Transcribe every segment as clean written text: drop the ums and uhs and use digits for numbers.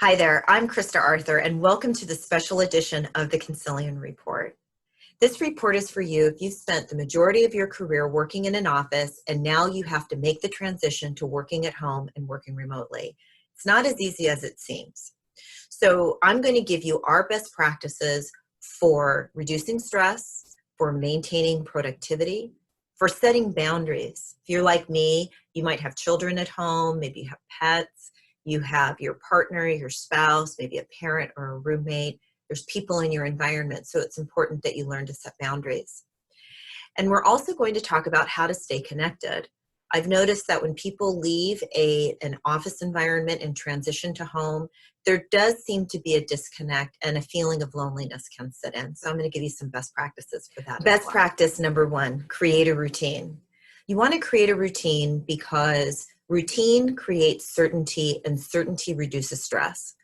Hi there, I'm Krista Arthur, and welcome to the special edition of the Consilien Report. This report is for you if you've spent the majority of your career working in an office and now you have to make the transition to working at home and working remotely. It's not as easy as it seems. So I'm going to give you our best practices for reducing stress, for maintaining productivity, for setting boundaries. If you're like me, you might have children at home, maybe you have pets, you have your partner, your spouse, maybe a parent or a roommate. There's people in your environment, so it's important that you learn to set boundaries. And we're also going to talk about how to stay connected. I've noticed that when people leave an office environment and transition to home, there does seem to be a disconnect and a feeling of loneliness can set in. So I'm going to give you some best practices for that. Best practice number one, create a routine. You want to create a routine because routine creates certainty, and certainty reduces stress.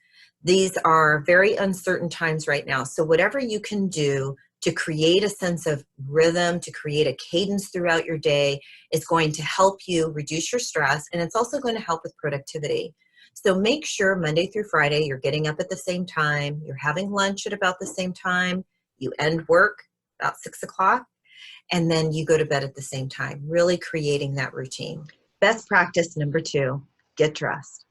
These are very uncertain times right now. So whatever you can do to create a sense of rhythm, to create a cadence throughout your day is going to help you reduce your stress, and it's also going to help with productivity. So make sure Monday through Friday you're getting up at the same time, you're having lunch at about the same time, you end work about 6 o'clock, and then you go to bed at the same time, really creating that routine. Best practice number two, get dressed.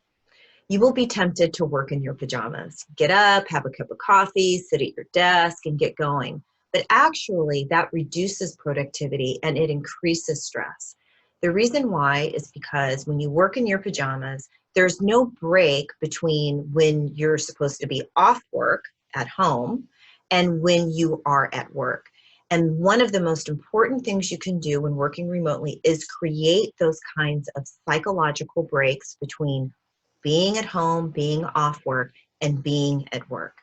You will be tempted to work in your pajamas. Get up, have a cup of coffee, sit at your desk, and get going. But actually, that reduces productivity and it increases stress. The reason why is because when you work in your pajamas, there's no break between when you're supposed to be off work at home and when you are at work. And one of the most important things you can do when working remotely is create those kinds of psychological breaks between being at home, being off work, and being at work.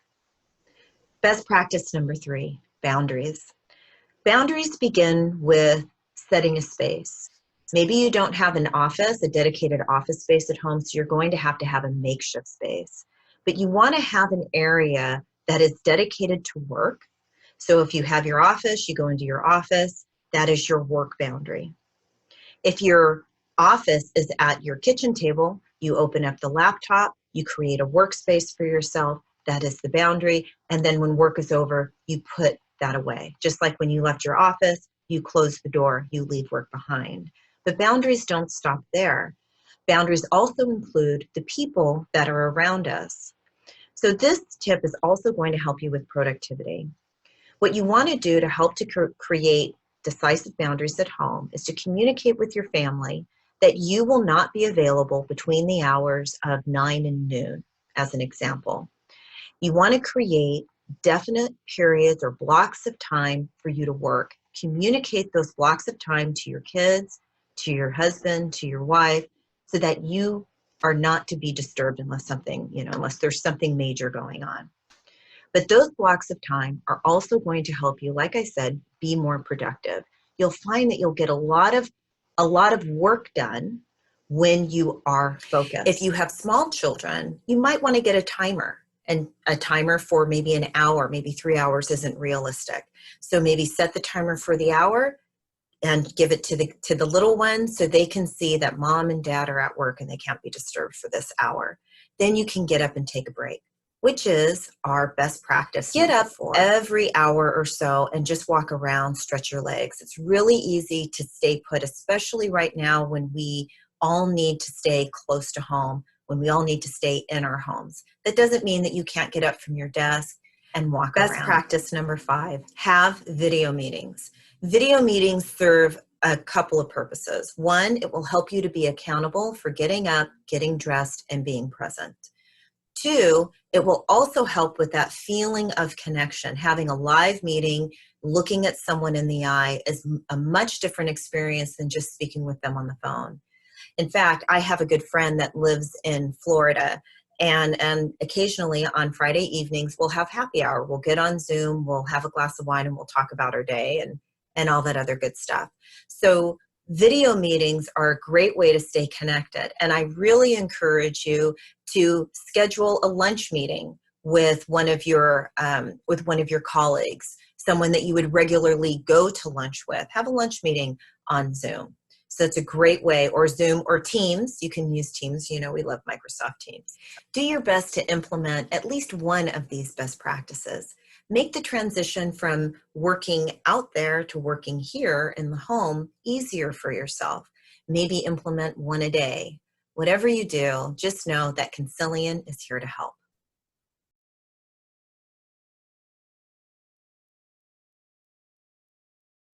Best practice number three, boundaries. Boundaries begin with setting a space. Maybe you don't have an office, a dedicated office space at home, so you're going to have a makeshift space. But you want to have an area that is dedicated to work. So if you have your office, you go into your office, that is your work boundary. If your office is at your kitchen table, you open up the laptop, you create a workspace for yourself, that is the boundary, and then when work is over, you put that away. Just like when you left your office, you close the door, you leave work behind. But boundaries don't stop there. Boundaries also include the people that are around us. So this tip is also going to help you with productivity. What you want to do to help to create decisive boundaries at home is to communicate with your family that you will not be available between the hours of 9 and noon, as an example. You want to create definite periods or blocks of time for you to work. Communicate those blocks of time to your kids, to your husband, to your wife, so that you are not to be disturbed unless there's something major going on. But those blocks of time are also going to help you, like I said, be more productive. You'll find that you'll get a lot of work done when you are focused. If you have small children, you might want to get a timer, and a timer for maybe an hour, maybe 3 hours isn't realistic. So maybe set the timer for the hour and give it to the little ones so they can see that mom and dad are at work and they can't be disturbed for this hour. Then you can get up and take a break, which is our best practice. Get up every hour or so and just walk around, stretch your legs. It's really easy to stay put, especially right now when we all need to stay close to home, when we all need to stay in our homes. That doesn't mean that you can't get up from your desk and walk around. Best practice number 5, have video meetings. Video meetings serve a couple of purposes. One, it will help you to be accountable for getting up, getting dressed, and being present. 2, it will also help with that feeling of connection. Having a live meeting, looking at someone in the eye is a much different experience than just speaking with them on the phone. In fact, I have a good friend that lives in Florida, and occasionally on Friday evenings, we'll have happy hour. We'll get on Zoom, we'll have a glass of wine, and we'll talk about our day and all that other good stuff. So video meetings are a great way to stay connected. And I really encourage you to schedule a lunch meeting with one of your colleagues, someone that you would regularly go to lunch with. Have a lunch meeting on Zoom. So it's a great way, or Zoom or Teams. You can use Teams. You know, we love Microsoft Teams. Do your best to implement at least one of these best practices. Make the transition from working out there to working here in the home easier for yourself. Maybe implement one a day. Whatever you do, just know that Consilien is here to help.